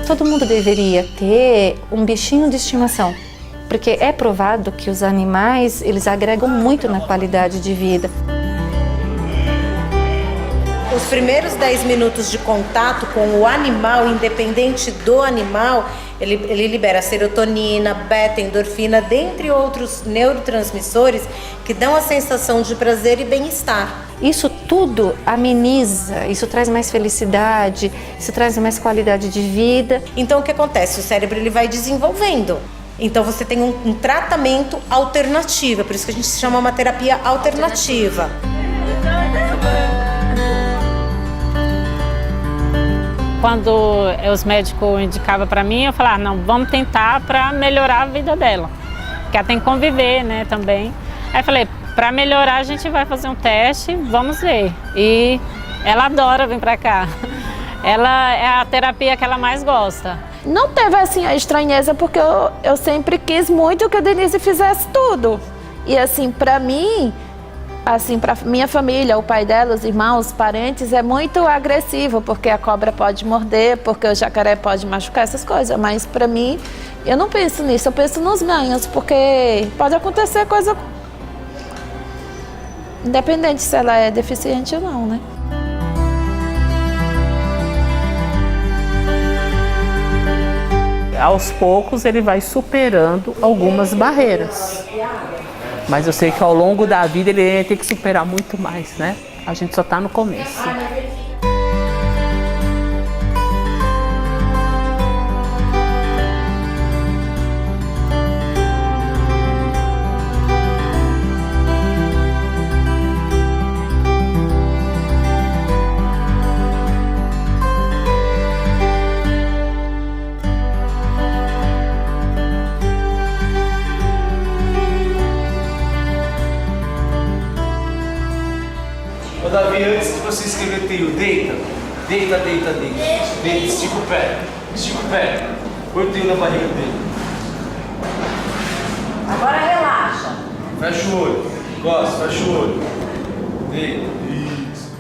Todo mundo deveria ter um bichinho de estimação, porque é provado que os animais, eles agregam muito na qualidade de vida. Os primeiros 10 minutos de contato com o animal, independente do animal, ele libera serotonina, beta, endorfina, dentre outros neurotransmissores que dão a sensação de prazer e bem-estar. Isso tudo ameniza, isso traz mais felicidade, isso traz mais qualidade de vida. Então o que acontece? O cérebro ele vai desenvolvendo. Então você tem um tratamento alternativo, por isso que a gente chama uma terapia alternativa. Quando os médicos indicavam para mim, eu falava, não, vamos tentar para melhorar a vida dela. Porque ela tem que conviver, né, também. Aí eu falei, para melhorar a gente vai fazer um teste, vamos ver. E ela adora vir para cá. Ela é a terapia que ela mais gosta. Não teve assim a estranheza, porque eu sempre quis muito que a Denise fizesse tudo. E assim, para mim, assim, para minha família, o pai dela, os irmãos, os parentes, é muito agressivo, porque a cobra pode morder, porque o jacaré pode machucar, essas coisas. Mas para mim, eu não penso nisso, eu penso nos ganhos, porque pode acontecer coisa independente se ela é deficiente ou não, né? Aos poucos ele vai superando algumas barreiras. Mas eu sei que ao longo da vida ele vai ter que superar muito mais, né? A gente só está no começo. Ô Davi, antes de você escrever trio, deita. Deita. Deita, estica o pé. Põe o trio na barriga dele. Agora relaxa. Fecha o olho. Gosta, fecha o olho. Deita. Isso.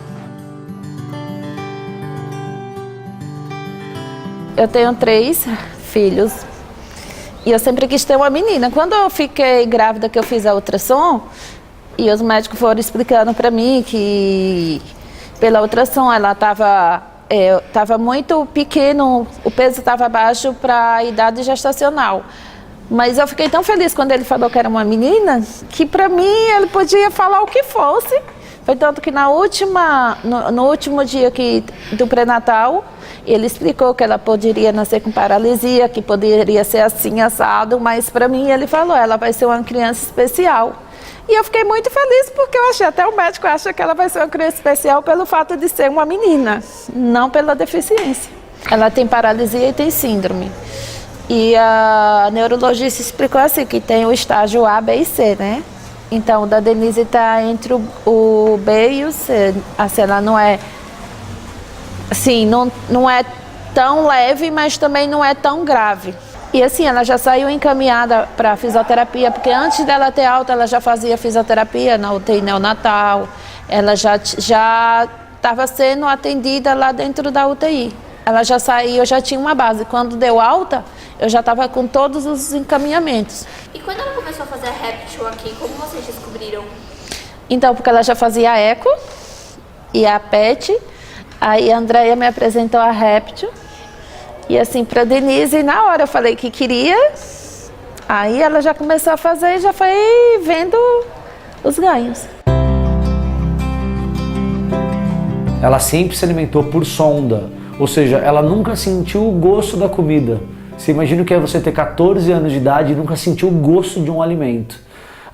Eu tenho 3 filhos e eu sempre quis ter uma menina. Quando eu fiquei grávida, que eu fiz a ultrassom, e os médicos foram explicando para mim que pela ultrassom ela estava muito pequeno, o peso estava baixo para a idade gestacional. Mas eu fiquei tão feliz quando ele falou que era uma menina, que para mim ele podia falar o que fosse. Foi tanto que no último dia do pré-natal, ele explicou que ela poderia nascer com paralisia, que poderia ser assim, assado, mas para mim ele falou, ela vai ser uma criança especial. E eu fiquei muito feliz porque eu achei, até o médico acha que ela vai ser uma criança especial pelo fato de ser uma menina, não pela deficiência. Ela tem paralisia e tem síndrome. E a neurologista explicou assim, que tem o estágio A, B e C, né? Então, o da Denise está entre o B e o C. Assim, ela não é, assim, não é tão leve, mas também não é tão grave. E assim, ela já saiu encaminhada para fisioterapia, porque antes dela ter alta, ela já fazia fisioterapia na UTI neonatal. Ela já estava sendo atendida lá dentro da UTI. Ela já saiu, eu já tinha uma base. Quando deu alta, eu já estava com todos os encaminhamentos. E quando ela começou a fazer a Réptil aqui, como vocês descobriram? Então, porque ela já fazia a eco e a PET, aí a Andréia me apresentou a Réptil. E assim, para Denise, na hora eu falei que queria, aí ela já começou a fazer e já foi vendo os ganhos. Ela sempre se alimentou por sonda, ou seja, ela nunca sentiu o gosto da comida. Você imagina o que é você ter 14 anos de idade e nunca sentiu o gosto de um alimento.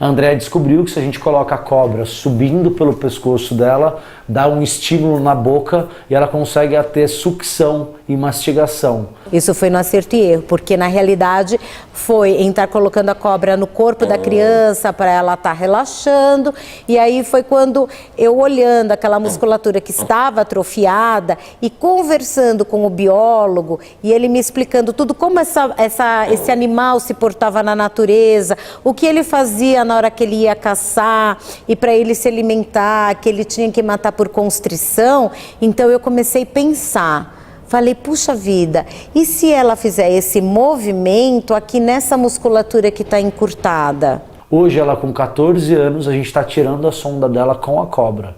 A Andréia descobriu que se a gente coloca a cobra subindo pelo pescoço dela, dá um estímulo na boca e ela consegue ter sucção e mastigação. Isso foi no acerto e erro, porque na realidade foi em estar colocando a cobra no corpo da criança para ela estar relaxando, e aí foi quando eu olhando aquela musculatura que estava atrofiada e conversando com o biólogo e ele me explicando tudo como esse animal se portava na natureza, o que ele fazia na hora que ele ia caçar e para ele se alimentar, que ele tinha que matar por constrição. Então eu comecei a pensar. Falei, puxa vida, e se ela fizer esse movimento aqui nessa musculatura que está encurtada? Hoje ela com 14 anos, a gente está tirando a sonda dela com a cobra.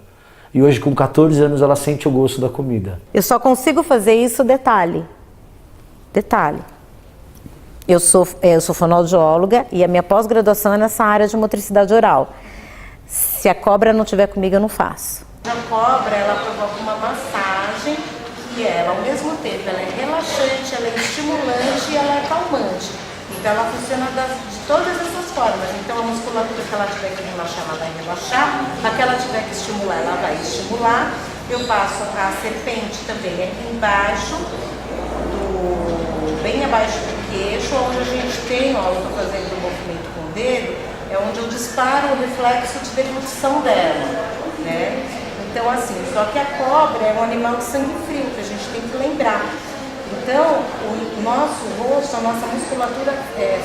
E hoje com 14 anos ela sente o gosto da comida. Eu só consigo fazer isso, detalhe. Eu sou fonoaudióloga e a minha pós-graduação é nessa área de motricidade oral. Se a cobra não estiver comigo, eu não faço. A cobra, ela provoca uma massagem que ela, ao mesmo tempo, ela é relaxante, ela é estimulante e ela é calmante. Então ela funciona de todas essas formas. Então a musculatura que ela tiver que relaxar, ela vai relaxar. A que ela tiver que estimular, ela vai estimular. Eu passo a serpente também embaixo, bem abaixo do queixo, onde a gente tem, ó, eu estou fazendo o movimento com o dedo, é onde eu disparo o reflexo de deglutição dela, né? Então assim, só que a cobra é um animal de sangue frio, que a gente tem que lembrar. Então, o nosso rosto, a nossa musculatura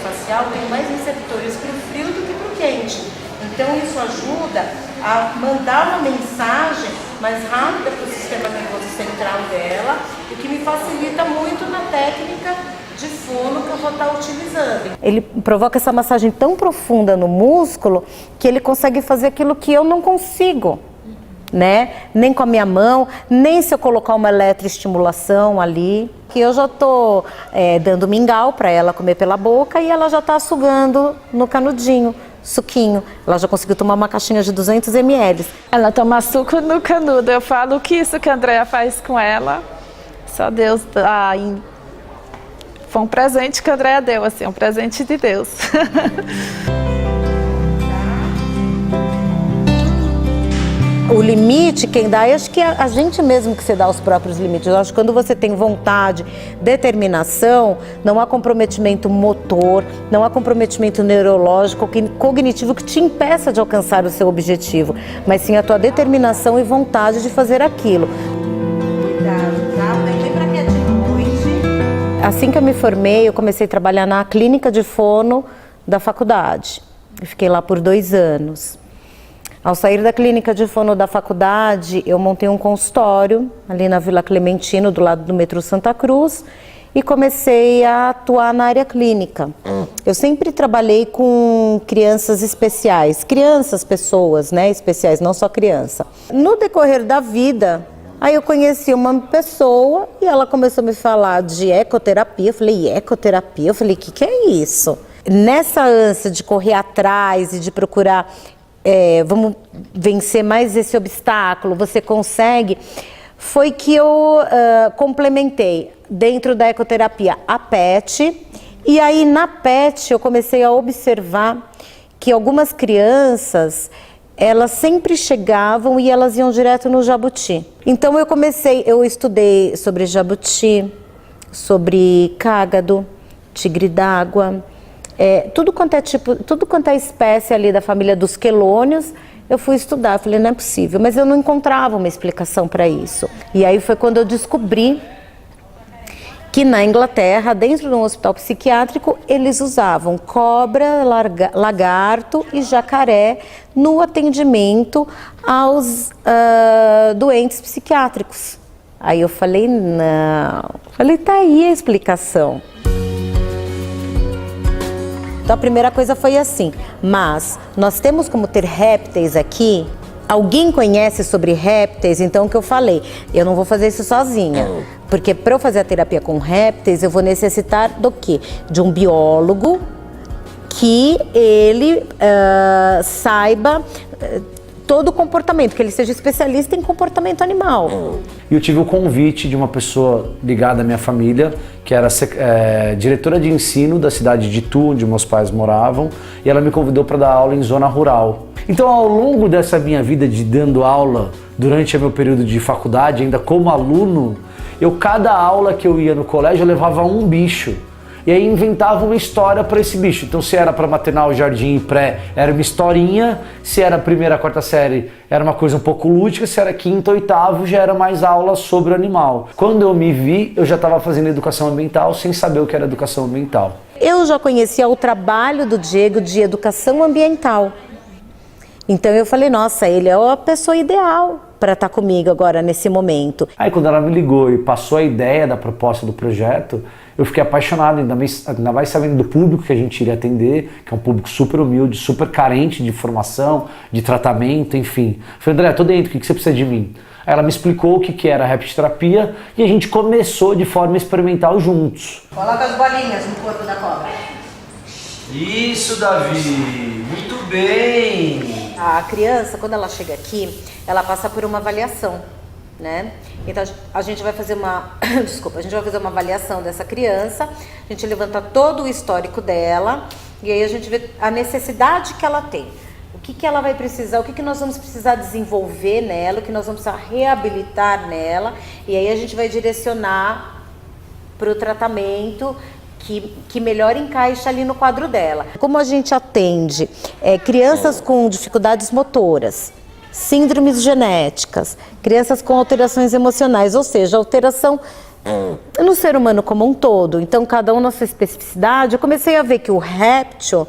facial tem mais receptores para o frio do que para o quente. Então, isso ajuda a mandar uma mensagem mais rápida para o sistema nervoso central dela, o que me facilita muito na técnica de fono que eu vou estar utilizando. Ele provoca essa massagem tão profunda no músculo que ele consegue fazer aquilo que eu não consigo. Né? Nem com a minha mão, nem se eu colocar uma eletroestimulação ali, que eu já tô dando mingau para ela comer pela boca e ela já tá sugando no canudinho, suquinho. Ela já conseguiu tomar uma caixinha de 200 ml. Ela toma suco no canudo. Eu falo que isso que a Andrea faz com ela, só Deus dá. Foi um presente que a Andrea deu, assim, um presente de Deus. O limite, quem dá, eu acho que é a gente mesmo que se dá os próprios limites. Eu acho que quando você tem vontade, determinação, não há comprometimento motor, não há comprometimento neurológico, cognitivo que te impeça de alcançar o seu objetivo, mas sim a tua determinação e vontade de fazer aquilo. Cuidado, tá? Lembra que é de noite. Assim que eu me formei, eu comecei a trabalhar na clínica de fono da faculdade. Eu fiquei lá por 2 anos. Ao sair da clínica de fono da faculdade, eu montei um consultório ali na Vila Clementino, do lado do metrô Santa Cruz, e comecei a atuar na área clínica. Eu sempre trabalhei com crianças especiais, pessoas, né, especiais, não só criança. No decorrer da vida, aí eu conheci uma pessoa e ela começou a me falar de ecoterapia. Eu falei, ecoterapia? Eu falei, o que é isso? Nessa ânsia de correr atrás e de procurar... vamos vencer mais esse obstáculo, você consegue, foi que eu complementei dentro da ecoterapia a PET, e aí na PET eu comecei a observar que algumas crianças, elas sempre chegavam e elas iam direto no jabuti. Então eu estudei sobre jabuti, sobre cágado, tigre d'água, tudo quanto é espécie ali da família dos quelônios, eu fui estudar. Falei, não é possível, mas eu não encontrava uma explicação para isso. E aí foi quando eu descobri que na Inglaterra, dentro de um hospital psiquiátrico, eles usavam cobra, lagarto e jacaré no atendimento aos doentes psiquiátricos. Aí eu falei, não. Falei, tá aí a explicação. Então a primeira coisa foi assim, mas nós temos como ter répteis aqui? Alguém conhece sobre répteis? Então o que eu falei, eu não vou fazer isso sozinha, porque para eu fazer a terapia com répteis eu vou necessitar do quê? De um biólogo que ele saiba todo o comportamento, que ele seja especialista em comportamento animal. E eu tive o convite de uma pessoa ligada à minha família, que era diretora de ensino da cidade de Itu, onde meus pais moravam, e ela me convidou para dar aula em zona rural. Então, ao longo dessa minha vida de dando aula, durante o meu período de faculdade, ainda como aluno, cada aula que eu ia no colégio, eu levava um bicho. E aí inventava uma história para esse bicho. Então se era para maternal, jardim e pré, era uma historinha. Se era primeira, quarta série, era uma coisa um pouco lúdica. Se era quinta, oitavo, já era mais aula sobre o animal. Quando eu me vi, eu já estava fazendo educação ambiental sem saber o que era educação ambiental. Eu já conhecia o trabalho do Diego de educação ambiental. Então eu falei, nossa, ele é a pessoa ideal para estar comigo agora nesse momento. Aí quando ela me ligou e passou a ideia da proposta do projeto, eu fiquei apaixonado, ainda mais sabendo do público que a gente iria atender, que é um público super humilde, super carente de informação, de tratamento, enfim. Falei, André, tô dentro, o que você precisa de mim? Aí ela me explicou o que era Reptoterapia e a gente começou de forma experimental juntos. Coloca as bolinhas no corpo da cobra. Isso, Davi! Muito bem! A criança, quando ela chega aqui, ela passa por uma avaliação, né? Então a gente vai fazer uma, a gente vai fazer uma avaliação dessa criança, a gente levanta todo o histórico dela e aí a gente vê a necessidade que ela tem. O que ela vai precisar, o que nós vamos precisar desenvolver nela, o que nós vamos precisar reabilitar nela, e aí a gente vai direcionar para o tratamento que melhor encaixa ali no quadro dela. Como a gente atende crianças com dificuldades motoras, síndromes genéticas, crianças com alterações emocionais, ou seja, alteração no ser humano como um todo, então cada um na sua especificidade, eu comecei a ver que o Reptio,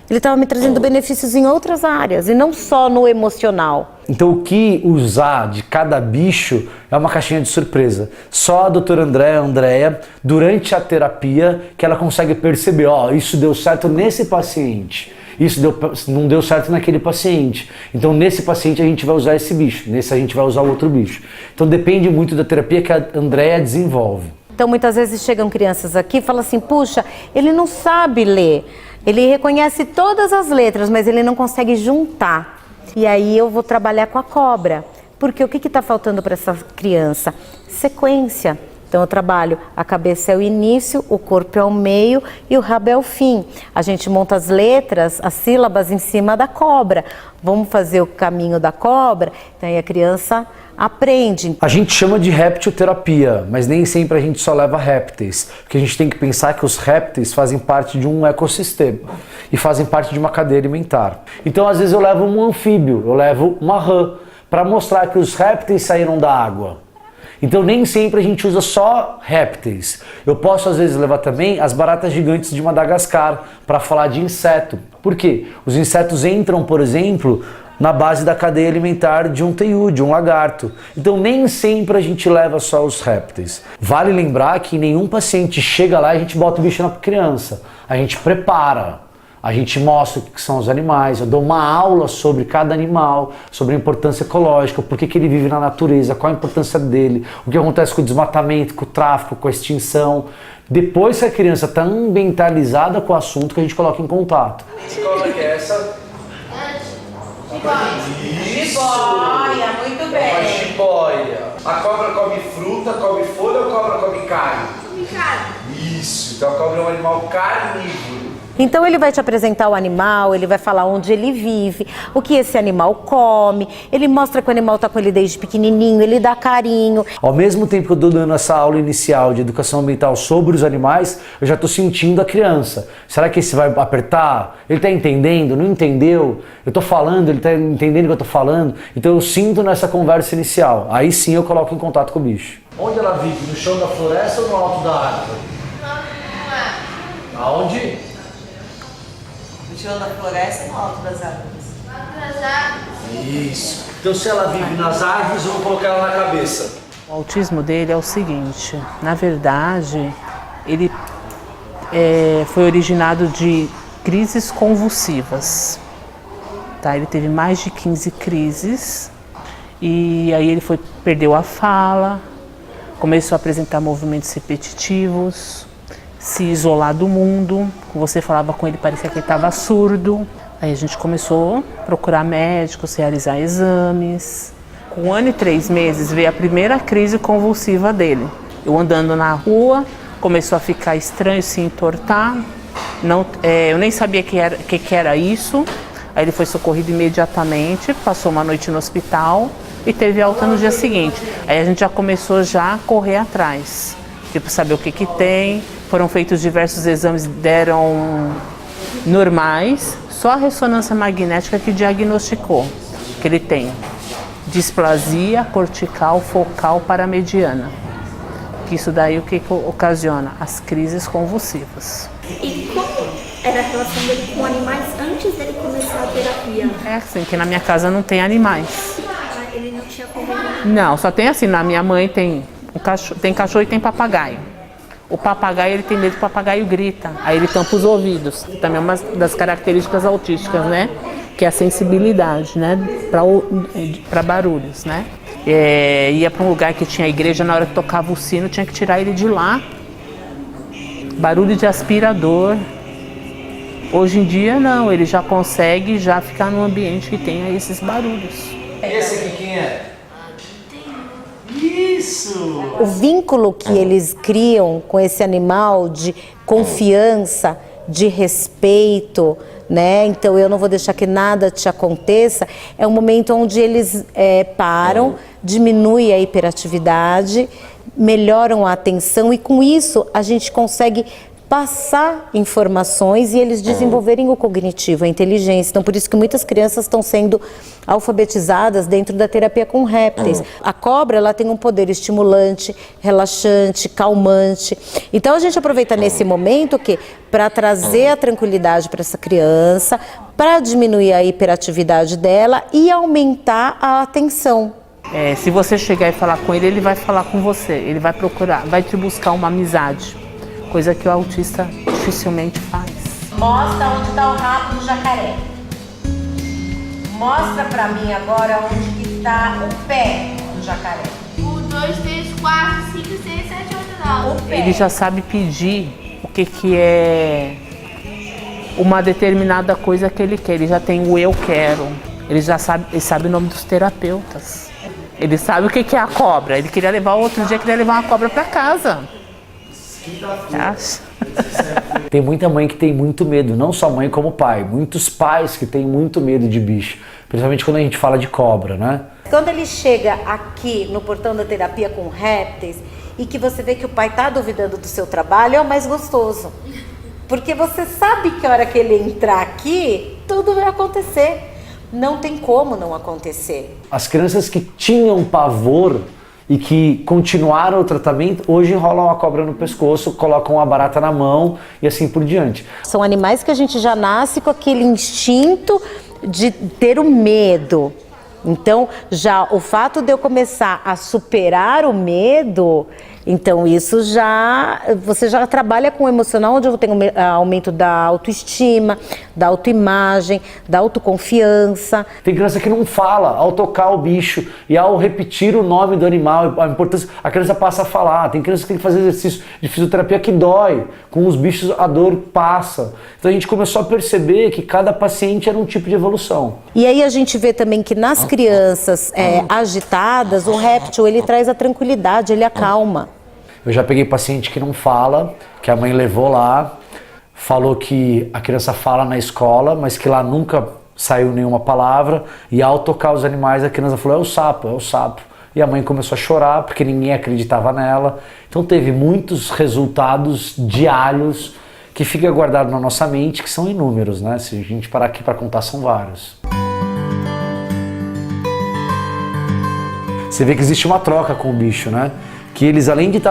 ele estava me trazendo benefícios em outras áreas e não só no emocional. Então o que usar de cada bicho é uma caixinha de surpresa. Só a doutora Andréa, durante a terapia, que ela consegue perceber, ó, isso deu certo nesse paciente, isso não deu certo naquele paciente. Então nesse paciente a gente vai usar esse bicho, nesse a gente vai usar o outro bicho. Então depende muito da terapia que a Andréa desenvolve. Então muitas vezes chegam crianças aqui e falam assim, puxa, ele não sabe ler. Ele reconhece todas as letras, mas ele não consegue juntar. E aí eu vou trabalhar com a cobra. Porque o que está faltando para essa criança? Sequência. Então eu trabalho, a cabeça é o início, o corpo é o meio e o rabo é o fim. A gente monta as letras, as sílabas em cima da cobra. Vamos fazer o caminho da cobra, então aí a criança aprende. A gente chama de reptoterapia, mas nem sempre a gente só leva répteis, porque a gente tem que pensar que os répteis fazem parte de um ecossistema e fazem parte de uma cadeia alimentar. Então às vezes eu levo um anfíbio, eu levo uma rã, para mostrar que os répteis saíram da água. Então nem sempre a gente usa só répteis. Eu posso às vezes levar também as baratas gigantes de Madagascar para falar de inseto. Por quê? Os insetos entram, por exemplo, na base da cadeia alimentar de um teiu, de um lagarto. Então nem sempre a gente leva só os répteis. Vale lembrar que nenhum paciente chega lá e a gente bota o bicho na criança. A gente prepara. A gente mostra o que são os animais, eu dou uma aula sobre cada animal, sobre a importância ecológica, por que ele vive na natureza, qual a importância dele, o que acontece com o desmatamento, com o tráfico, com a extinção. Depois que a criança está ambientalizada com o assunto, que a gente coloca em contato. Que cobra que é essa? Jiboia, muito bem. Uma jiboia. A cobra come fruta, come folha ou a cobra come carne? Come carne. Isso, então a cobra é um animal carnívoro. Então ele vai te apresentar o animal, ele vai falar onde ele vive, o que esse animal come, ele mostra que o animal está com ele desde pequenininho, ele dá carinho. Ao mesmo tempo que eu estou dando essa aula inicial de educação ambiental sobre os animais, eu já estou sentindo a criança. Será que esse vai apertar? Ele está entendendo? Não entendeu? Eu estou falando, ele está entendendo o que eu estou falando? Então eu sinto nessa conversa inicial. Aí sim eu coloco em contato com o bicho. Onde ela vive? No chão da floresta ou no alto da árvore? Aonde? No chão da floresta e no alto das árvores. Das árvores. Isso. Então se ela vive nas árvores, eu vou colocar ela na cabeça. O autismo dele é o seguinte, na verdade, ele foi originado de crises convulsivas. Tá? Ele teve mais de 15 crises e aí ele perdeu a fala, começou a apresentar movimentos repetitivos, se isolar do mundo. Você falava com ele, parecia que ele estava surdo. Aí a gente começou a procurar médicos, realizar exames. Com 1 ano e 3 meses veio a primeira crise convulsiva dele. Eu andando na rua, começou a ficar estranho, se entortar. Eu nem sabia que era isso. Aí ele foi socorrido imediatamente, passou uma noite no hospital e teve alta no dia seguinte. Aí a gente já começou a correr atrás, tipo saber o que tem. Foram feitos diversos exames, deram normais, só a ressonância magnética que diagnosticou que ele tem displasia cortical focal paramediana. Que isso daí o que ocasiona? As crises convulsivas. E como era a relação dele com animais antes dele começar a terapia? É assim, que na minha casa não tem animais. Ele não tinha tinha convênio? Não, só tem assim, na minha mãe tem cachorro e tem papagaio. O papagaio, ele tem medo que o papagaio grita, aí ele tampa os ouvidos. Também é uma das características autísticas, né? Que é a sensibilidade, né? Para barulhos, né? Ia para um lugar que tinha igreja, na hora que tocava o sino, tinha que tirar ele de lá. Barulho de aspirador. Hoje em dia, não, ele já consegue já ficar num ambiente que tenha esses barulhos. Esse aqui quem é? Isso! O vínculo que eles criam com esse animal de confiança, de respeito, né? Então eu não vou deixar que nada te aconteça. É um momento onde eles param, diminuem a hiperatividade, melhoram a atenção e com isso a gente consegue passar informações e eles desenvolverem o cognitivo, a inteligência. Então, por isso que muitas crianças estão sendo alfabetizadas dentro da terapia com répteis. A cobra, ela tem um poder estimulante, relaxante, calmante. Então, a gente aproveita nesse momento que para trazer a tranquilidade para essa criança, para diminuir a hiperatividade dela e aumentar a atenção. Se você chegar e falar com ele vai falar com você. Ele vai procurar, vai te buscar uma amizade. Coisa que o autista dificilmente faz. Mostra onde está o rabo do jacaré. Mostra para mim agora onde que está o pé do jacaré. 1, 2, 3, 4, 5, 6, 7, 8, 9. Ele já sabe pedir o que é uma determinada coisa que ele quer. Ele já tem o eu quero. Ele sabe o nome dos terapeutas. Ele sabe o que é a cobra. Ele queria levar outro dia, queria levar uma cobra para casa. Tem muita mãe que tem muito medo, não só mãe como pai. Muitos pais que têm muito medo de bicho, principalmente quando a gente fala de cobra, né? Quando ele chega aqui no portão da terapia com répteis e que você vê que o pai está duvidando do seu trabalho, é o mais gostoso. Porque você sabe que a hora que ele entrar aqui, tudo vai acontecer. Não tem como não acontecer. As crianças que tinham pavor e que continuaram o tratamento, hoje enrolam a cobra no pescoço, colocam uma barata na mão e assim por diante. São animais que a gente já nasce com aquele instinto de ter o medo. Então, já o fato de eu começar a superar o medo, então isso você já trabalha com o emocional, onde eu tenho aumento da autoestima, da autoimagem, da autoconfiança. Tem criança que não fala ao tocar o bicho e ao repetir o nome do animal, a importância, a criança passa a falar. Tem criança que tem que fazer exercício de fisioterapia que dói, com os bichos a dor passa. Então a gente começou a perceber que cada paciente era um tipo de evolução. E aí a gente vê também que nas crianças agitadas, o réptil ele traz a tranquilidade, ele acalma. Eu já peguei paciente que não fala, que a mãe levou lá, falou que a criança fala na escola, mas que lá nunca saiu nenhuma palavra, e ao tocar os animais a criança falou, é o sapo, é o sapo. E a mãe começou a chorar porque ninguém acreditava nela. Então teve muitos resultados diários que fica guardado na nossa mente, que são inúmeros, né? Se a gente parar aqui para contar, são vários. Você vê que existe uma troca com o bicho, né? Que eles, além de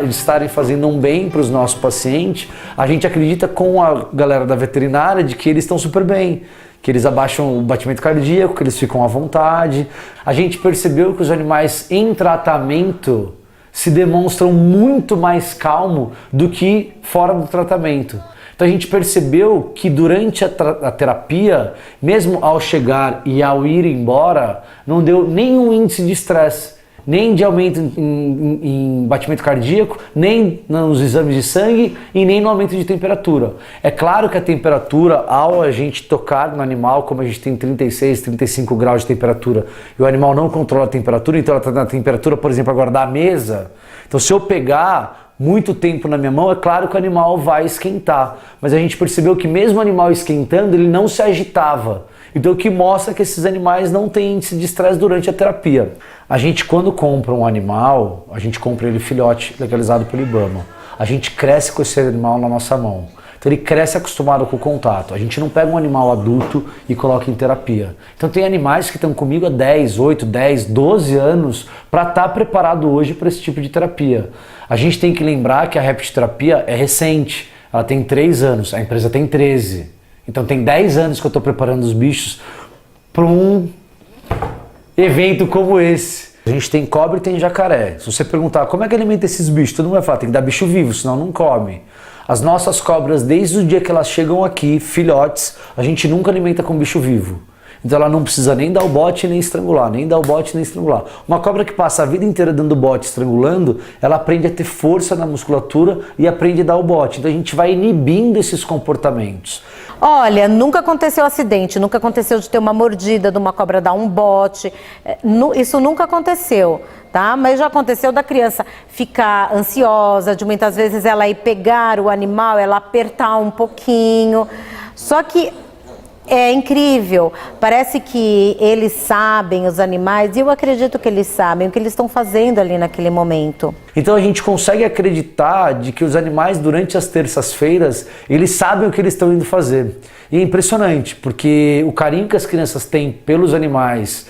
estarem fazendo um bem para os nossos pacientes, a gente acredita com a galera da veterinária de que eles estão super bem, que eles abaixam o batimento cardíaco, que eles ficam à vontade. A gente percebeu que os animais em tratamento se demonstram muito mais calmos do que fora do tratamento. Então a gente percebeu que durante a terapia, mesmo ao chegar e ao ir embora, não deu nenhum índice de estresse, nem de aumento em batimento cardíaco, nem nos exames de sangue e nem no aumento de temperatura. É claro que a temperatura, ao a gente tocar no animal, como a gente tem 36, 35 graus de temperatura, e o animal não controla a temperatura, então ela está na temperatura, por exemplo, agora da mesa. Então se eu pegar muito tempo na minha mão, é claro que o animal vai esquentar. Mas a gente percebeu que mesmo o animal esquentando, ele não se agitava. Então o que mostra que esses animais não têm índice de estresse durante a terapia. A gente, quando compra um animal, a gente compra ele filhote legalizado pelo IBAMA. A gente cresce com esse animal na nossa mão. Então ele cresce acostumado com o contato. A gente não pega um animal adulto e coloca em terapia. Então tem animais que estão comigo há 10, 8, 10, 12 anos para estar preparado hoje para esse tipo de terapia. A gente tem que lembrar que a reptoterapia é recente. Ela tem 3 anos, a empresa tem 13. Então tem 10 anos que eu estou preparando os bichos para evento como esse. A gente tem cobra e tem jacaré. Se você perguntar como é que alimenta esses bichos, todo mundo vai falar, tem que dar bicho vivo, senão não come. As nossas cobras, desde o dia que elas chegam aqui, filhotes, a gente nunca alimenta com bicho vivo. Então ela não precisa nem dar o bote nem estrangular, nem dar o bote nem estrangular. Uma cobra que passa a vida inteira dando bote estrangulando, ela aprende a ter força na musculatura e aprende a dar o bote. Então a gente vai inibindo esses comportamentos. Olha, nunca aconteceu acidente, nunca aconteceu de ter uma mordida, de uma cobra dar um bote, isso nunca aconteceu, tá? Mas já aconteceu da criança ficar ansiosa, de muitas vezes ela ir pegar o animal, ela apertar um pouquinho, só que é incrível, parece que eles sabem, os animais, e eu acredito que eles sabem o que eles estão fazendo ali naquele momento. Então a gente consegue acreditar de que os animais durante as terças-feiras, eles sabem o que eles estão indo fazer. E é impressionante, porque o carinho que as crianças têm pelos animais,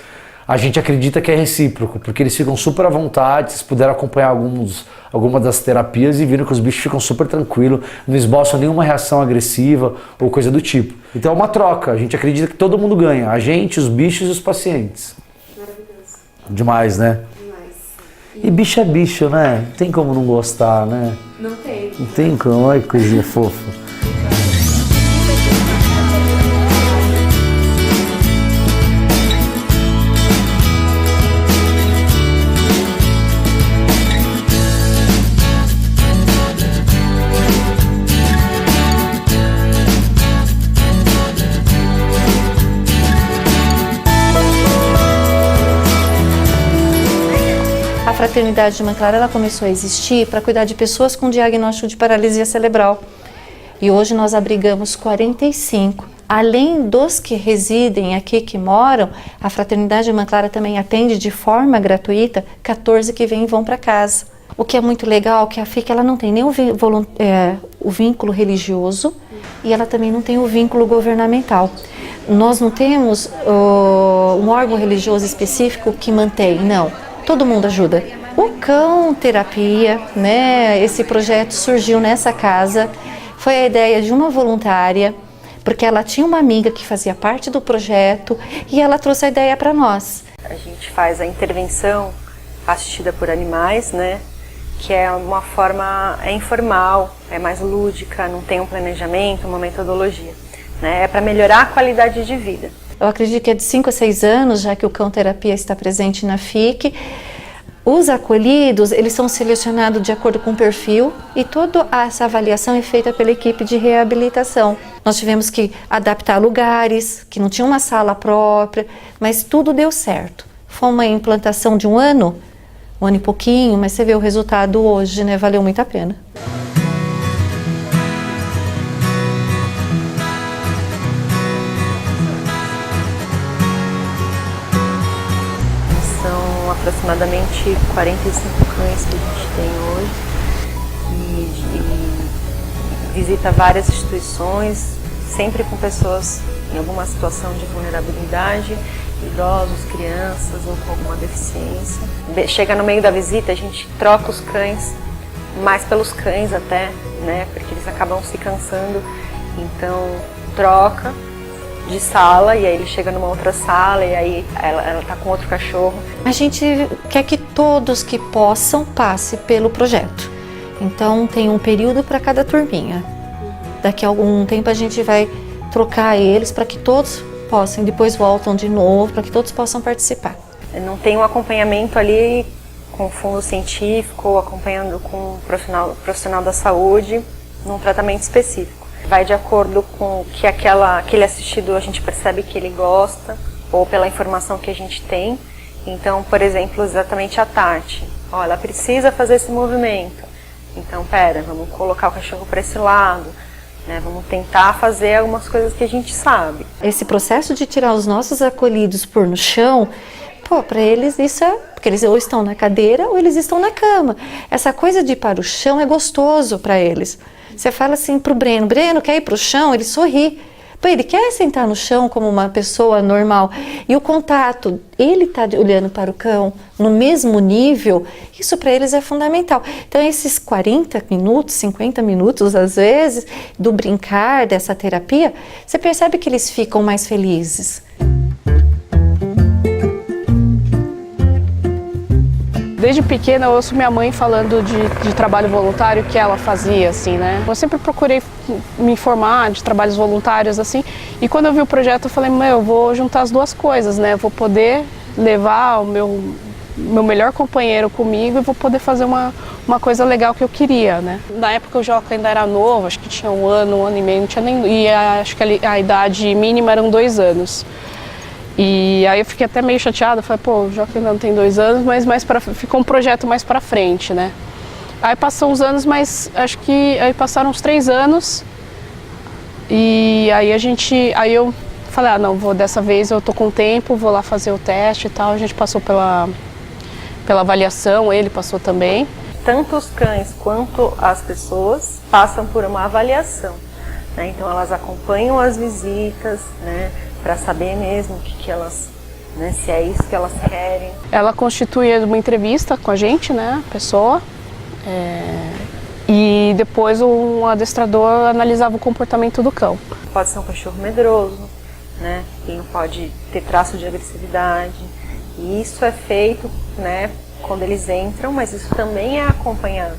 a gente acredita que é recíproco, porque eles ficam super à vontade, vocês puderam acompanhar algumas das terapias e viram que os bichos ficam super tranquilos, não esboçam nenhuma reação agressiva ou coisa do tipo. Então é uma troca, a gente acredita que todo mundo ganha, a gente, os bichos e os pacientes. Maravilhoso. Demais, né? Demais. E bicho é bicho, né? Não tem como não gostar, né? Não tem. Não tem como, olha que coisinha fofa. A Fraternidade de Mãe Clara, ela começou a existir para cuidar de pessoas com diagnóstico de paralisia cerebral. E hoje nós abrigamos 45. Além dos que residem aqui, que moram, a Fraternidade de Mãe Clara também atende de forma gratuita 14 que vêm e vão para casa. O que é muito legal é que a FIC ela não tem nem o vínculo religioso e ela também não tem o vínculo governamental. Nós não temos um órgão religioso específico que mantém, não. Todo mundo ajuda. O Cão Terapia, né? Esse projeto surgiu nessa casa. Foi a ideia de uma voluntária, porque ela tinha uma amiga que fazia parte do projeto e ela trouxe a ideia para nós. A gente faz a intervenção assistida por animais, né? Que é uma forma informal, é mais lúdica, não tem um planejamento, uma metodologia, né? É para melhorar a qualidade de vida. Eu acredito que é de 5 a 6 anos, já que o Cão Terapia está presente na FIC. Os acolhidos, eles são selecionados de acordo com o perfil e toda essa avaliação é feita pela equipe de reabilitação. Nós tivemos que adaptar lugares, que não tinha uma sala própria, mas tudo deu certo. Foi uma implantação de um ano e pouquinho, mas você vê o resultado hoje, né? Valeu muito a pena. Aproximadamente 45 cães que a gente tem hoje e visita várias instituições, sempre com pessoas em alguma situação de vulnerabilidade, idosos, crianças ou com alguma deficiência. Chega no meio da visita, a gente troca os cães, mais pelos cães até, né, porque eles acabam se cansando, então troca de sala e aí ele chega numa outra sala e aí ela tá com outro cachorro. A gente quer que todos que possam passe pelo projeto. Então tem um período para cada turminha. Daqui a algum tempo a gente vai trocar eles para que todos possam, depois voltam de novo, para que todos possam participar. Não tem um acompanhamento ali com fundo científico, acompanhando com um profissional da saúde, num tratamento específico. Vai de acordo com que aquele assistido a gente percebe que ele gosta, ou pela informação que a gente tem. Então, por exemplo, exatamente a Tati. Ó, ela precisa fazer esse movimento. Então, vamos colocar o cachorro para esse lado. Né? Vamos tentar fazer algumas coisas que a gente sabe. Esse processo de tirar os nossos acolhidos por no chão, para eles isso é... Porque eles ou estão na cadeira ou eles estão na cama. Essa coisa de ir para o chão é gostoso para eles. Você fala assim pro Breno, quer ir pro chão? Ele sorri. Ele quer sentar no chão como uma pessoa normal. E o contato, ele tá olhando para o cão no mesmo nível, isso para eles é fundamental. Então esses 40 minutos, 50 minutos às vezes, do brincar, dessa terapia, você percebe que eles ficam mais felizes. Desde pequena eu ouço minha mãe falando de trabalho voluntário que ela fazia, assim, né? Eu sempre procurei me informar de trabalhos voluntários, assim, e quando eu vi o projeto eu falei, eu vou juntar as duas coisas, né? Eu vou poder levar o meu melhor companheiro comigo e vou poder fazer uma coisa legal que eu queria, né? Na época o Joca ainda era novo, acho que tinha um ano e meio, não tinha nem... E acho que a idade mínima eram 2 anos. E aí eu fiquei até meio chateada, falei, pô, o Joca ainda não tem 2 anos, mas ficou um projeto mais pra frente, né? Aí passou uns anos, mas acho que aí passaram uns 3 anos e aí eu falei, não, dessa vez eu tô com tempo, vou lá fazer o teste e tal. A gente passou pela avaliação, ele passou também. Tanto os cães quanto as pessoas passam por uma avaliação, né? Então elas acompanham as visitas, né? Para saber mesmo o que elas, né, se é isso que elas querem. Ela constituía uma entrevista com a gente, né, pessoa, e depois um adestrador analisava o comportamento do cão. Pode ser um cachorro medroso, né, ele não pode ter traço de agressividade, e isso é feito, né, quando eles entram, mas isso também é acompanhado,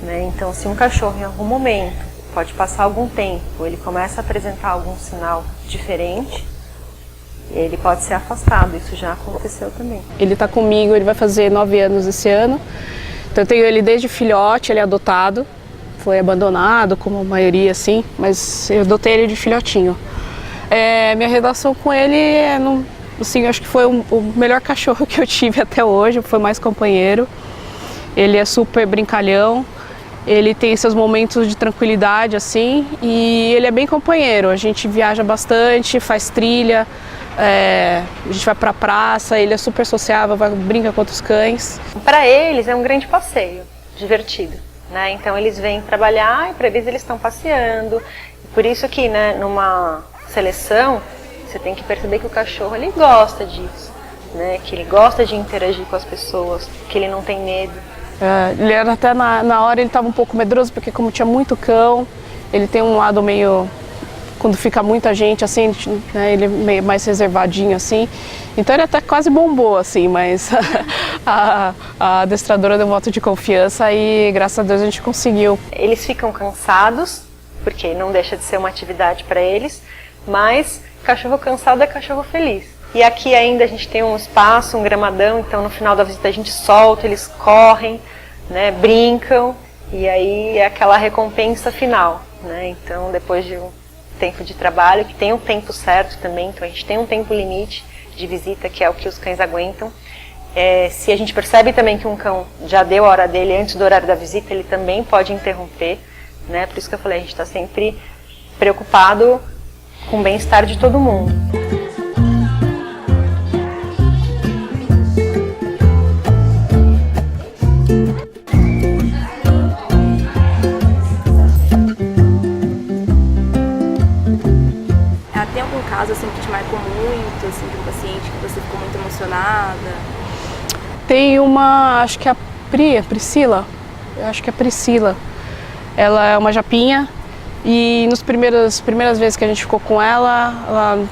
né? Então, se um cachorro em algum momento pode passar algum tempo, ele começa a apresentar algum sinal diferente, ele pode ser afastado, isso já aconteceu também. Ele está comigo, ele vai fazer 9 anos esse ano, então eu tenho ele desde filhote, ele é adotado, foi abandonado, como a maioria assim, mas eu adotei ele de filhotinho. Minha relação com ele assim, acho que foi o melhor cachorro que eu tive até hoje, foi mais companheiro, ele é super brincalhão. Ele tem seus momentos de tranquilidade, assim, e ele é bem companheiro. A gente viaja bastante, faz trilha, a gente vai pra praça, ele é super sociável, brinca com outros cães. Para eles é um grande passeio, divertido, né? Então eles vêm trabalhar e para eles estão passeando. Por isso que, né, numa seleção, você tem que perceber que o cachorro ele gosta disso, né? Que ele gosta de interagir com as pessoas, que ele não tem medo. Ele era até na hora ele estava um pouco medroso, porque como tinha muito cão, ele tem um lado meio, quando fica muita gente assim, né, ele é meio mais reservadinho assim, então ele até quase bombou assim, mas a adestradora deu um voto de confiança e graças a Deus a gente conseguiu. Eles ficam cansados, porque não deixa de ser uma atividade para eles, mas cachorro cansado é cachorro feliz. E aqui ainda a gente tem um espaço, um gramadão, então no final da visita a gente solta, eles correm, né, brincam, e aí é aquela recompensa final, né? Então depois de um tempo de trabalho, que tem um tempo certo também, então a gente tem um tempo limite de visita, que é o que os cães aguentam. Se a gente percebe também que um cão já deu a hora dele antes do horário da visita, ele também pode interromper, né? Por isso que eu falei, a gente está sempre preocupado com o bem-estar de todo mundo. Tem algum caso assim que te marcou muito, assim, de um paciente que você ficou muito emocionada? Tem uma, acho que é a Priscila, eu acho que é a Priscila. Ela é uma japinha e nas primeiras vezes que a gente ficou com ela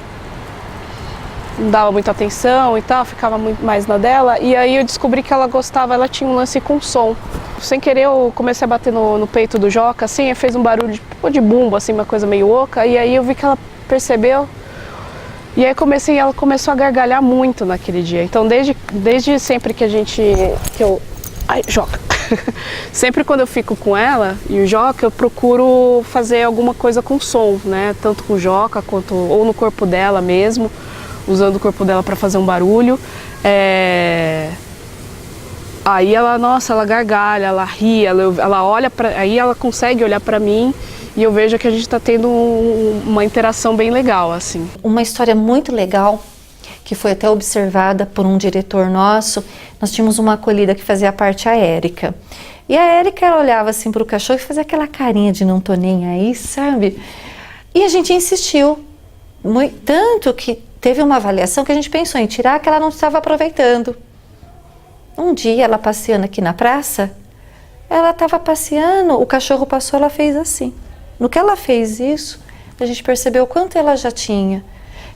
não dava muita atenção e tal, ficava muito mais na dela. E aí eu descobri que ela gostava, ela tinha um lance com som. Sem querer eu comecei a bater no peito do Joca, assim, fez um barulho de bumbo, assim, uma coisa meio oca. E aí eu vi que ela percebeu, e aí ela começou a gargalhar muito naquele dia. Então desde sempre ai, Joca, sempre quando eu fico com ela e o Joca, eu procuro fazer alguma coisa com som, né, tanto com o Joca quanto ou no corpo dela mesmo, usando o corpo dela para fazer um barulho. Aí ela gargalha, ela ri, ela olha aí ela consegue olhar para mim. E eu vejo que a gente está tendo uma interação bem legal, assim. Uma história muito legal, que foi até observada por um diretor nosso, nós tínhamos uma acolhida que fazia parte a Érica. E a Érica, ela olhava assim para o cachorro e fazia aquela carinha de não tô nem aí, sabe? E a gente insistiu, tanto que teve uma avaliação que a gente pensou em tirar, que ela não estava aproveitando. Um dia, ela passeando aqui na praça, ela estava passeando, o cachorro passou, ela fez assim. No que ela fez isso, a gente percebeu o quanto ela já tinha.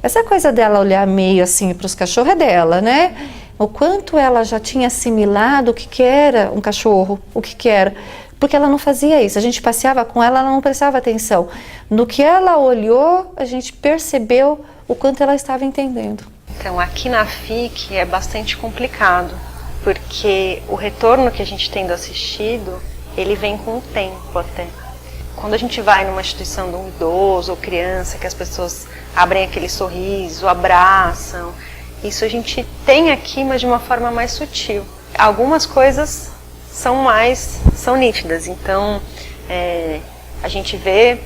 Essa coisa dela olhar meio assim para os cachorros é dela, né? o quanto ela já tinha assimilado o que era um cachorro, o que era. Porque ela não fazia isso, a gente passeava com ela, ela não prestava atenção. No que ela olhou, a gente percebeu o quanto ela estava entendendo. Então, aqui na FIC é bastante complicado, porque o retorno que a gente tem do assistido, ele vem com o tempo até. Quando a gente vai numa instituição de um idoso ou criança, que as pessoas abrem aquele sorriso, abraçam, isso a gente tem aqui, mas de uma forma mais sutil. Algumas coisas são nítidas, então a gente vê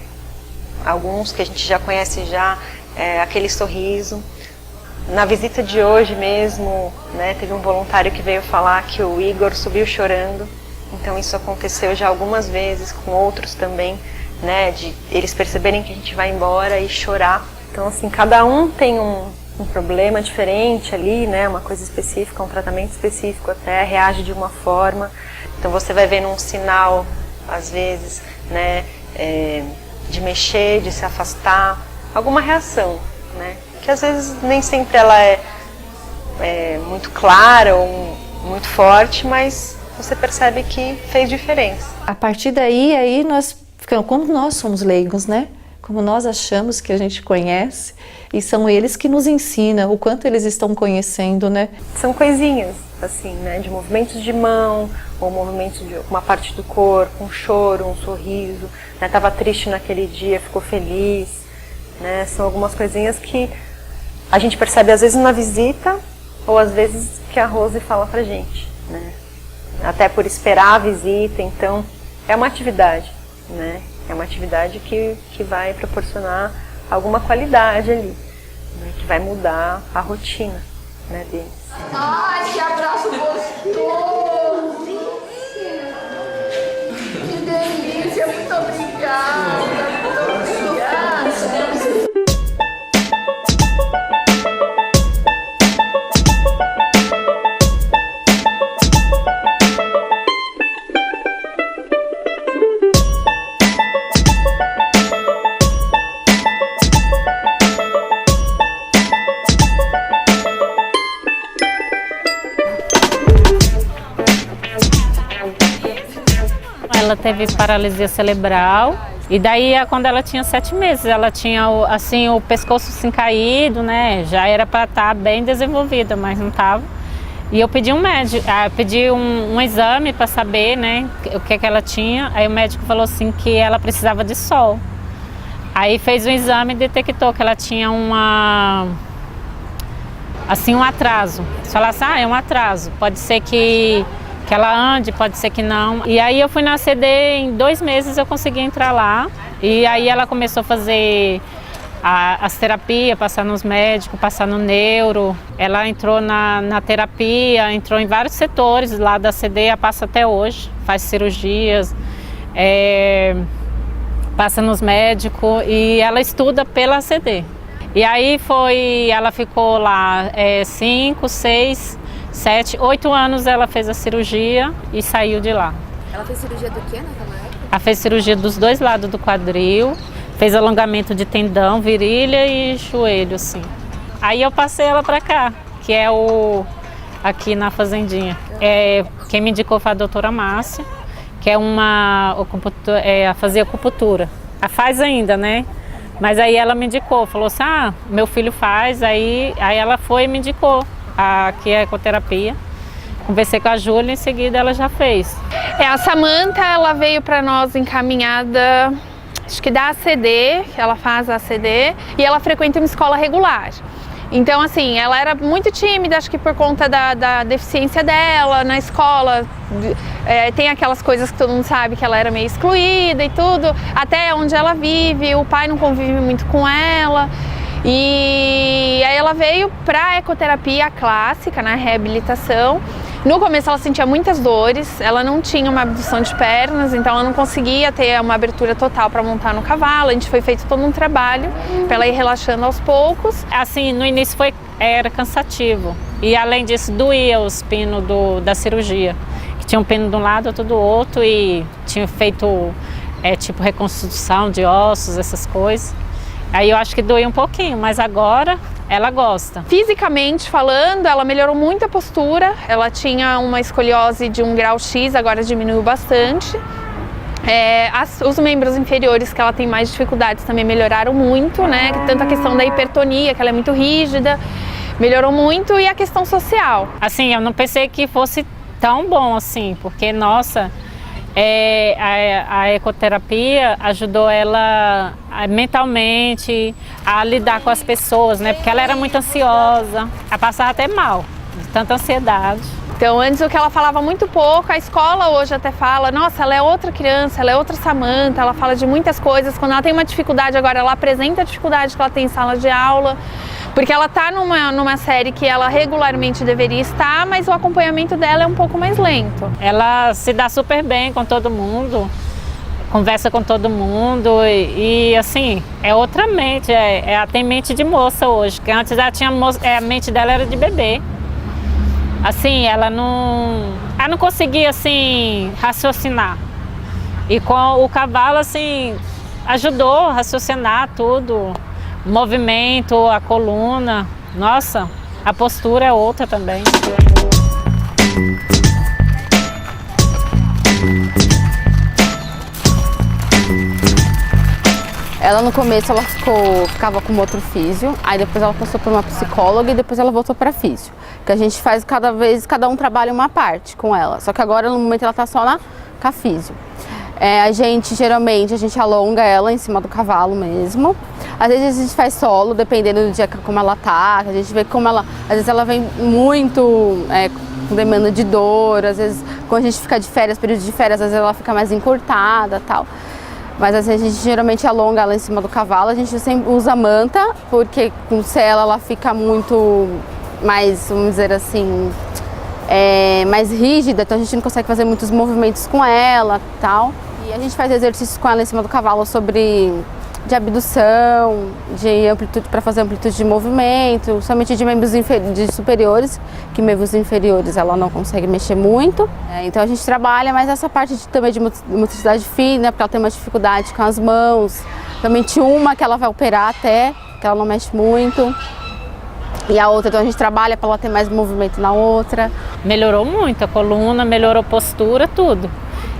alguns que a gente já conhece aquele sorriso. Na visita de hoje mesmo, né, teve um voluntário que veio falar que o Igor subiu chorando. Então isso aconteceu já algumas vezes com outros também, né, de eles perceberem que a gente vai embora e chorar. Então assim, cada um tem um problema diferente ali, né, uma coisa específica, um tratamento específico até, reage de uma forma. Então você vai vendo um sinal, às vezes, né, de mexer, de se afastar, alguma reação, né, que às vezes nem sempre ela é muito clara ou muito forte, mas você percebe que fez diferença. A partir daí nós ficamos, como nós somos leigos, né? Como nós achamos que a gente conhece, e são eles que nos ensinam o quanto eles estão conhecendo, né? São coisinhas, assim, né? De movimentos de mão, ou movimentos de uma parte do corpo, um choro, um sorriso, né? Tava triste naquele dia, ficou feliz, né? São algumas coisinhas que a gente percebe às vezes na visita, ou às vezes que a Rose fala pra gente, né? Até por esperar a visita, então é uma atividade, né? É uma atividade que vai proporcionar alguma qualidade ali, né? Que vai mudar a rotina, né, deles. Ai, que abraço gostoso! Que delícia, muito obrigada! Muito obrigada! Ela teve paralisia cerebral e daí quando ela tinha 7 meses, ela tinha assim o pescoço assim caído, né? Já era para estar bem desenvolvida, mas não estava. E eu pedi pedi um exame para saber, né, o que ela tinha. Aí o médico falou assim que ela precisava de sol. Aí fez um exame e detectou que ela tinha um atraso. Você fala assim, é um atraso. Pode ser que ela ande, pode ser que não. E aí eu fui na CD, em 2 meses eu consegui entrar lá. E aí ela começou a fazer as terapias, passar nos médicos, passar no neuro. Ela entrou na terapia, entrou em vários setores lá da CD, ela passa até hoje, faz cirurgias, passa nos médicos e ela estuda pela CD. E aí ela ficou lá 5, 6, 7, 8 anos ela fez a cirurgia e saiu de lá. Ela fez cirurgia do que naquela época? Ela fez cirurgia dos 2 lados do quadril, fez alongamento de tendão, virilha e joelho, assim. Aí eu passei ela pra cá, que é aqui na fazendinha. Quem me indicou foi a doutora Márcia, que é fazer acupuntura. Ela faz ainda, né? Mas aí ela me indicou, falou assim, meu filho faz, aí ela foi e me indicou. Aqui é a ecoterapia. Conversei com a Júlia, em seguida ela já fez. A Samantha, ela veio para nós encaminhada, acho que da ACD, ela faz a ACD, e ela frequenta uma escola regular. Então, assim, ela era muito tímida, acho que por conta da deficiência dela na escola. Tem aquelas coisas que todo mundo sabe que ela era meio excluída e tudo. Até onde ela vive, o pai não convive muito com ela. E aí ela veio para a ecoterapia clássica, na reabilitação. No começo ela sentia muitas dores, ela não tinha uma abdução de pernas, então ela não conseguia ter uma abertura total para montar no cavalo. A gente foi feito todo um trabalho para ela ir relaxando aos poucos. Assim, no início era cansativo e além disso doía os pinos da cirurgia. Que tinha um pino de um lado, outro do outro e tinha feito tipo reconstrução de ossos, essas coisas. Aí eu acho que doía um pouquinho, mas agora ela gosta. Fisicamente falando, ela melhorou muito a postura. Ela tinha uma escoliose de 1 grau X, agora diminuiu bastante. Os membros inferiores, que ela tem mais dificuldades, também melhoraram muito, né? Tanto a questão da hipertonia, que ela é muito rígida, melhorou muito, e a questão social. Assim, eu não pensei que fosse tão bom assim, porque, nossa, a ecoterapia ajudou ela mentalmente a lidar com as pessoas, né? Porque ela era muito ansiosa, a passar até mal, de tanta ansiedade. Então, antes o que ela falava muito pouco, a escola hoje até fala, nossa, ela é outra criança, ela é outra Samantha, ela fala de muitas coisas. Quando ela tem uma dificuldade agora, ela apresenta a dificuldade que ela tem em sala de aula, porque ela está numa série que ela regularmente deveria estar, mas o acompanhamento dela é um pouco mais lento. Ela se dá super bem com todo mundo, conversa com todo mundo e assim, é outra mente, ela tem mente de moça hoje, que antes ela tinha a mente dela era de bebê. Assim, ela não conseguia assim raciocinar. E com o cavalo assim ajudou a raciocinar tudo, o movimento, a coluna. Nossa, a postura é outra também. Ela no começo ela ficava com outro físio, aí depois ela passou por uma psicóloga e depois ela voltou para físio. Que a gente faz cada um trabalha uma parte com ela, só que agora no momento ela tá só com a físio. Geralmente a gente alonga ela em cima do cavalo mesmo. Às vezes a gente faz solo, dependendo do dia como ela tá, a gente vê como ela, às vezes ela vem muito com demanda de dor, às vezes quando a gente fica de férias, período de férias, às vezes ela fica mais encurtada, tal. Mas assim, a gente geralmente alonga ela em cima do cavalo, a gente sempre usa manta, porque com sela ela fica muito mais, vamos dizer assim, mais rígida, então a gente não consegue fazer muitos movimentos com ela e tal. E a gente faz exercícios com ela em cima do cavalo de abdução, de amplitude, para fazer amplitude de movimento, somente de membros superiores, que membros inferiores ela não consegue mexer muito. Então a gente trabalha mais essa parte também de motricidade fina, porque ela tem uma dificuldade com as mãos, somente uma que ela vai operar até, que ela não mexe muito. E a outra, então a gente trabalha para ela ter mais movimento na outra. Melhorou muito a coluna, melhorou a postura, tudo.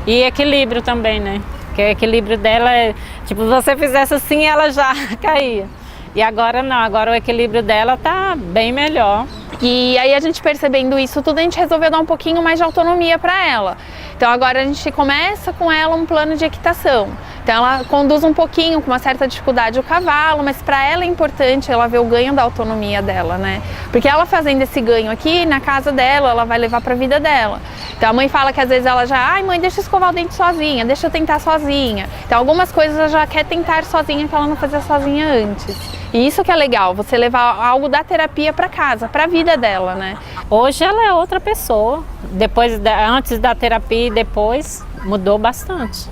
E equilíbrio também, né? Porque o equilíbrio dela é, tipo, se você fizesse assim, ela já caía. E agora não, agora o equilíbrio dela tá bem melhor. E aí a gente percebendo isso tudo, a gente resolveu dar um pouquinho mais de autonomia para ela. Então agora a gente começa com ela um plano de equitação. Então ela conduz um pouquinho, com uma certa dificuldade, o cavalo, mas para ela é importante ela ver o ganho da autonomia dela, né? Porque ela fazendo esse ganho aqui, na casa dela, ela vai levar para a vida dela. Então a mãe fala que às vezes ela já, ai mãe, deixa eu escovar o dente sozinha, deixa eu tentar sozinha. Então algumas coisas ela já quer tentar sozinha que ela não fazia sozinha antes. E isso que é legal, você levar algo da terapia para casa, para a vida dela, né? Hoje ela é outra pessoa. Antes da terapia e depois, mudou bastante.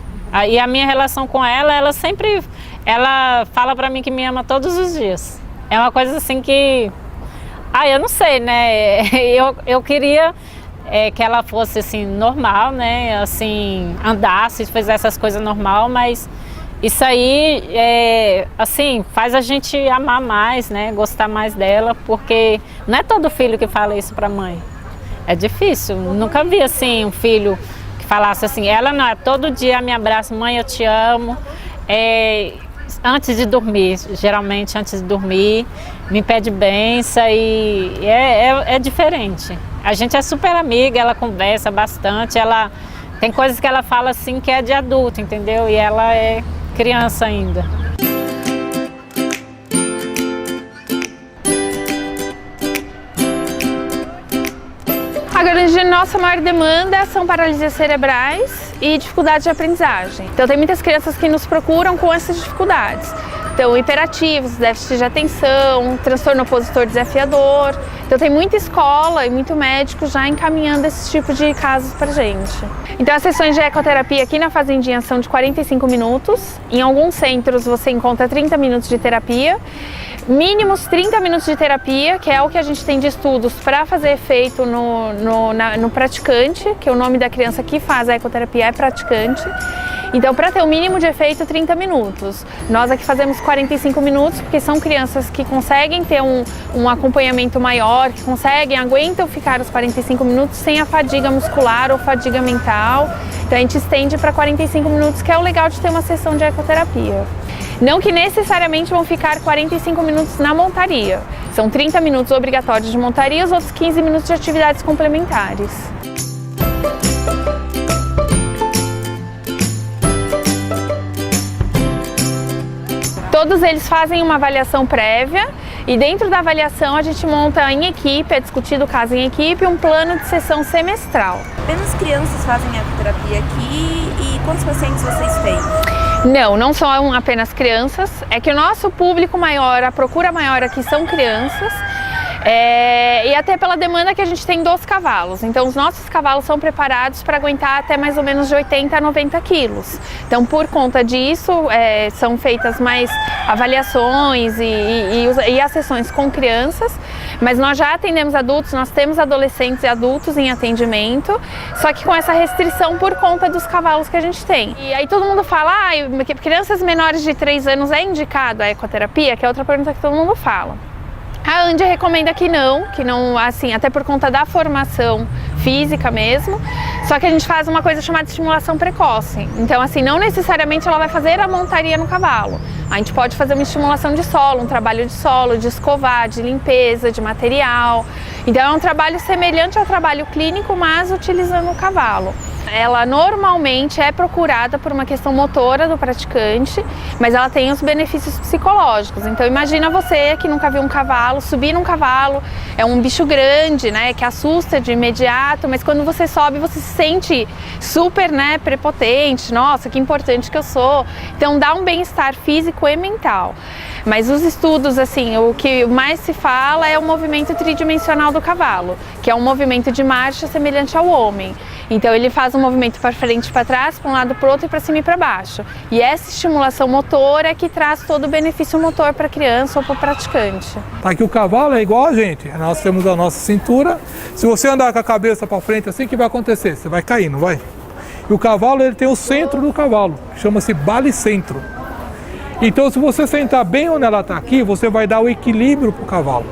E a minha relação com ela sempre, ela fala para mim que me ama todos os dias. É uma coisa assim que, eu não sei, né? Eu queria que ela fosse assim normal, né? Assim, andasse, fizesse essas coisas normal, mas isso aí, assim, faz a gente amar mais, né? Gostar mais dela, porque não é todo filho que fala isso pra mãe. É difícil, nunca vi assim um filho que falasse assim, ela não, todo dia me abraça, mãe, eu te amo. Antes de dormir, geralmente antes de dormir, me pede bênção e é diferente. A gente é super amiga, ela conversa bastante, tem coisas que ela fala assim que é de adulto, entendeu? E ela é criança ainda. A nossa maior demanda são paralisias cerebrais e dificuldades de aprendizagem. Então tem muitas crianças que nos procuram com essas dificuldades. Então hiperativos, déficit de atenção, transtorno opositor desafiador. Então tem muita escola e muito médico já encaminhando esse tipo de casos pra gente. Então as sessões de ecoterapia aqui na Fazendinha são de 45 minutos. Em alguns centros você encontra 30 minutos de terapia. Mínimos 30 minutos de terapia, que é o que a gente tem de estudos para fazer efeito no praticante, que o nome da criança que faz a ecoterapia é praticante. Então, para ter o mínimo de efeito, 30 minutos. Nós aqui fazemos 45 minutos, porque são crianças que conseguem ter um acompanhamento maior, que aguentam ficar os 45 minutos sem a fadiga muscular ou fadiga mental. Então, a gente estende para 45 minutos, que é o legal de ter uma sessão de ecoterapia. Não que necessariamente vão ficar 45 minutos na montaria. São 30 minutos obrigatórios de montaria e os outros 15 minutos de atividades complementares. Todos eles fazem uma avaliação prévia e dentro da avaliação a gente monta em equipe, é discutido o caso em equipe, um plano de sessão semestral. Apenas crianças fazem ecoterapia aqui e quantos pacientes vocês têm? Não são apenas crianças, é que o nosso público maior, a procura maior aqui são crianças. E até pela demanda que a gente tem dos cavalos. Então, os nossos cavalos são preparados para aguentar até mais ou menos de 80 a 90 quilos. Então, por conta disso, são feitas mais avaliações e as sessões com crianças. Mas nós já atendemos adultos, nós temos adolescentes e adultos em atendimento, só que com essa restrição por conta dos cavalos que a gente tem. E aí todo mundo fala, que crianças menores de 3 anos é indicado a ecoterapia, que é outra pergunta que todo mundo fala. A Andy recomenda que não, assim, até por conta da formação física mesmo, só que a gente faz uma coisa chamada estimulação precoce. Então, assim, não necessariamente ela vai fazer a montaria no cavalo. A gente pode fazer uma estimulação de solo, um trabalho de solo, de escovar, de limpeza, de material. Então, é um trabalho semelhante ao trabalho clínico, mas utilizando o cavalo. Ela normalmente é procurada por uma questão motora do praticante, mas ela tem os benefícios psicológicos. Então imagina você que nunca viu um cavalo, subir num cavalo, é um bicho grande, né, que assusta de imediato, mas quando você sobe você se sente super, né, prepotente, nossa, que importante que eu sou. Então dá um bem-estar físico e mental. Mas os estudos, assim, o que mais se fala é o movimento tridimensional do cavalo, que é um movimento de marcha semelhante ao homem. Então ele faz um movimento para frente e para trás, para um lado, para o outro e para cima e para baixo. E essa estimulação motora é que traz todo o benefício motor para a criança ou para o praticante. Aqui o cavalo é igual a gente, nós temos a nossa cintura. Se você andar com a cabeça para frente assim, o que vai acontecer? Você vai cair, não vai? E o cavalo, ele tem o centro do cavalo, que chama-se balicentro. Então se você sentar bem onde ela está aqui, você vai dar o equilíbrio para o cavalo.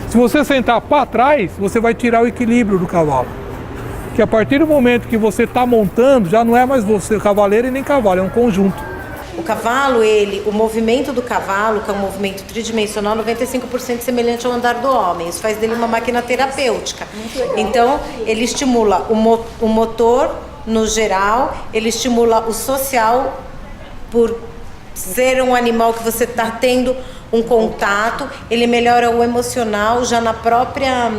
Se você sentar para trás, você vai tirar o equilíbrio do cavalo. Que a partir do momento que você está montando, já não é mais você, cavaleiro e nem cavalo, é um conjunto. O cavalo, o movimento do cavalo, que é um movimento tridimensional, 95% semelhante ao andar do homem. Isso faz dele uma máquina terapêutica. Então, ele estimula o motor no geral, ele estimula o social por ser um animal que você está tendo um contato, ele melhora o emocional já na própria,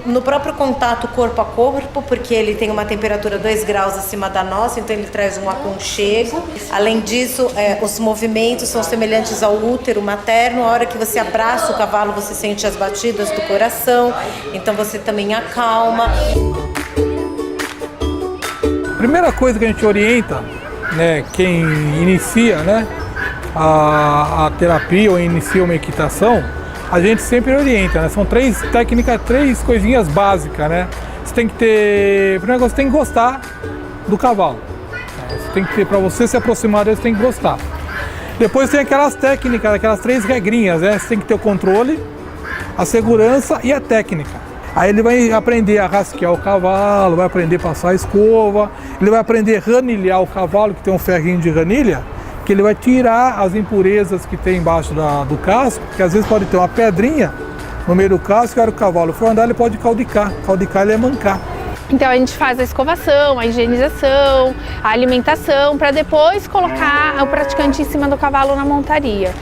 no próprio contato corpo a corpo, porque ele tem uma temperatura 2 graus acima da nossa, então ele traz um aconchego. Além disso, os movimentos são semelhantes ao útero materno. A hora que você abraça o cavalo, você sente as batidas do coração, então você também acalma. Primeira coisa que a gente orienta, né, quem inicia, né, a terapia ou inicia uma equitação, a gente sempre orienta, né? São 3 técnicas, 3 coisinhas básicas, né? Você tem que ter, primeiro você tem que gostar do cavalo. Você tem que ter, para você se aproximar dele, você tem que gostar. Depois tem aquelas técnicas, aquelas 3 regrinhas, né? Você tem que ter o controle, a segurança e a técnica. Aí ele vai aprender a rasquear o cavalo, vai aprender a passar a escova, ele vai aprender a ranilhar o cavalo, que tem um ferrinho de ranilha, que ele vai tirar as impurezas que tem embaixo do casco, que às vezes pode ter uma pedrinha no meio do casco, que a hora que o cavalo for andar, ele pode caudicar. Caudicar, ele é mancar. Então a gente faz a escovação, a higienização, a alimentação, para depois colocar o praticante em cima do cavalo na montaria.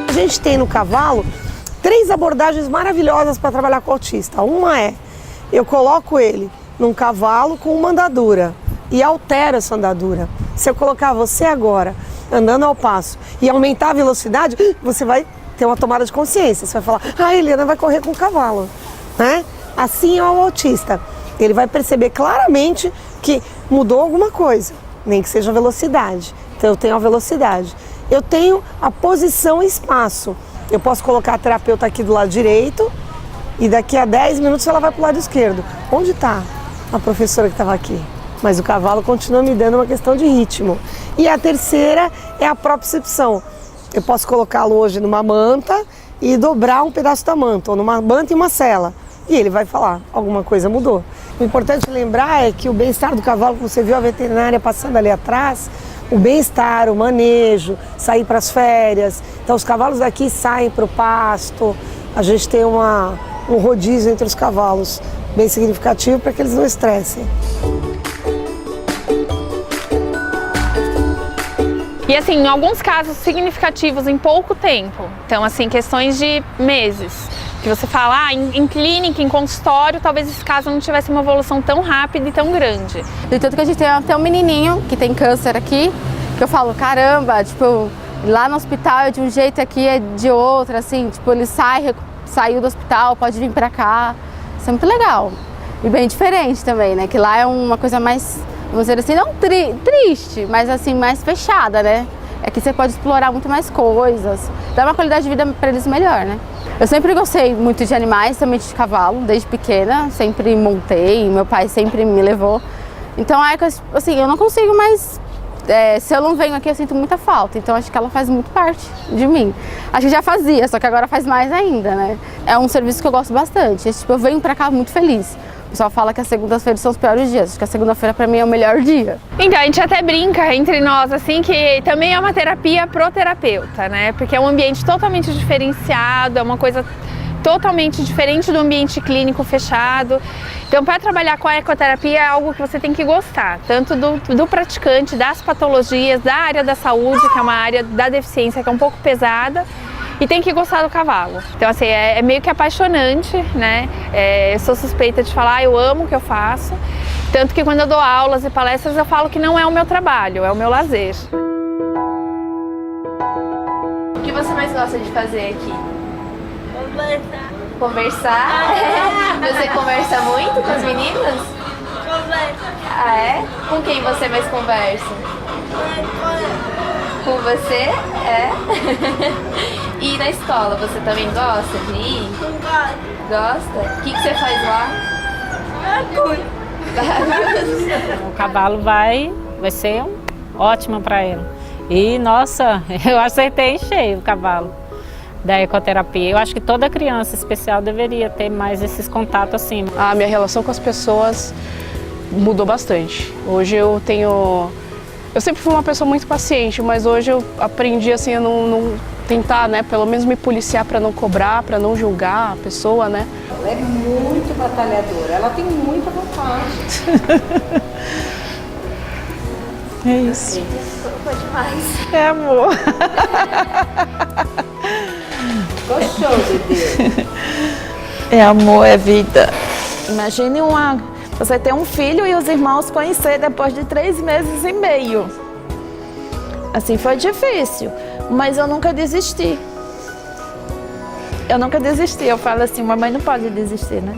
A gente tem no cavalo 3 abordagens maravilhosas para trabalhar com o autista. Uma é, eu coloco ele num cavalo com uma andadura e altero essa andadura. Se eu colocar você agora andando ao passo e aumentar a velocidade, você vai ter uma tomada de consciência. Você vai falar, Helena vai correr com o cavalo, né? Assim é o autista. Ele vai perceber claramente que mudou alguma coisa, nem que seja a velocidade. Então eu tenho a velocidade. Eu tenho a posição e espaço. Eu posso colocar a terapeuta aqui do lado direito e daqui a 10 minutos ela vai para o lado esquerdo. Onde está a professora que estava aqui? Mas o cavalo continua me dando uma questão de ritmo. E a terceira é a propriocepção. Eu posso colocá-lo hoje numa manta e dobrar um pedaço da manta, ou numa manta e uma sela. E ele vai falar, alguma coisa mudou. O importante lembrar é que o bem-estar do cavalo, que você viu a veterinária passando ali atrás, o bem-estar, o manejo, sair para as férias. Então os cavalos daqui saem para o pasto, a gente tem um rodízio entre os cavalos bem significativo para que eles não estressem. E assim, em alguns casos significativos em pouco tempo, então assim, questões de meses, que você fala, em clínica, em consultório, talvez esse caso não tivesse uma evolução tão rápida e tão grande. E tanto que a gente tem até um menininho que tem câncer aqui, que eu falo, caramba, tipo, lá no hospital é de um jeito, aqui é de outro, assim, tipo, ele saiu do hospital, pode vir pra cá, isso é muito legal. E bem diferente também, né, que lá é uma coisa mais, vamos dizer assim, não triste, mas assim, mais fechada, né? É que você pode explorar muito mais coisas, dá uma qualidade de vida para eles melhor, né? Eu sempre gostei muito de animais, também de cavalo, desde pequena, sempre montei, meu pai sempre me levou. Então, assim, eu não consigo mais, se eu não venho aqui eu sinto muita falta, então acho que ela faz muito parte de mim. Acho que já fazia, só que agora faz mais ainda, né? É um serviço que eu gosto bastante, tipo, eu venho pra cá muito feliz. O pessoal fala que as segundas-feiras são os piores dias, acho que a segunda-feira pra mim é o melhor dia. Então, a gente até brinca entre nós, assim, que também é uma terapia pro terapeuta, né? Porque é um ambiente totalmente diferenciado, é uma coisa totalmente diferente do ambiente clínico fechado. Então, para trabalhar com a ecoterapia é algo que você tem que gostar, tanto do praticante, das patologias, da área da saúde, que é uma área da deficiência que é um pouco pesada, e tem que gostar do cavalo. Então, assim, é meio que apaixonante, né? Eu sou suspeita de falar, eu amo o que eu faço. Tanto que quando eu dou aulas e palestras, eu falo que não é o meu trabalho, é o meu lazer. O que você mais gosta de fazer aqui? Conversar. Conversar? Você conversa muito com as meninas? Conversa. Ah, é? Com quem você mais conversa? Com você? É? E na escola, você também gosta de ir? Gosta? O que você faz lá? O cavalo vai ser ótimo para ele. E, nossa, eu acertei em cheio o cavalo da ecoterapia. Eu acho que toda criança especial deveria ter mais esses contatos assim. A minha relação com as pessoas mudou bastante. Hoje eu sempre fui uma pessoa muito paciente, mas hoje eu aprendi assim a não tentar, né, pelo menos me policiar para não cobrar, para não julgar a pessoa, né? Ela é muito batalhadora, ela tem muita vontade. É isso. Foi demais. É, amor. Gostou, bebê? É amor, é vida. Imagine você ter um filho e os irmãos conhecer depois de 3 meses e meio. Assim, foi difícil, mas eu nunca desisti. Eu falo assim, mamãe não pode desistir, né?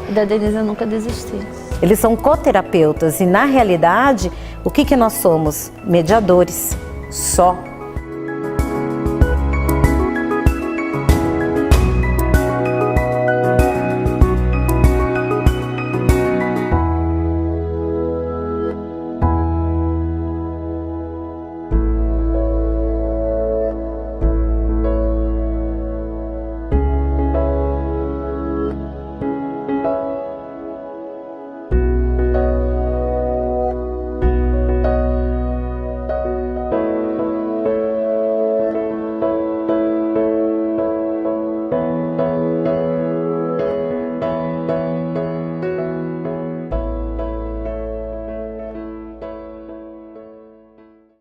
E da Denise eu nunca desisti. Eles são coterapeutas e, na realidade, o que nós somos? Mediadores, só.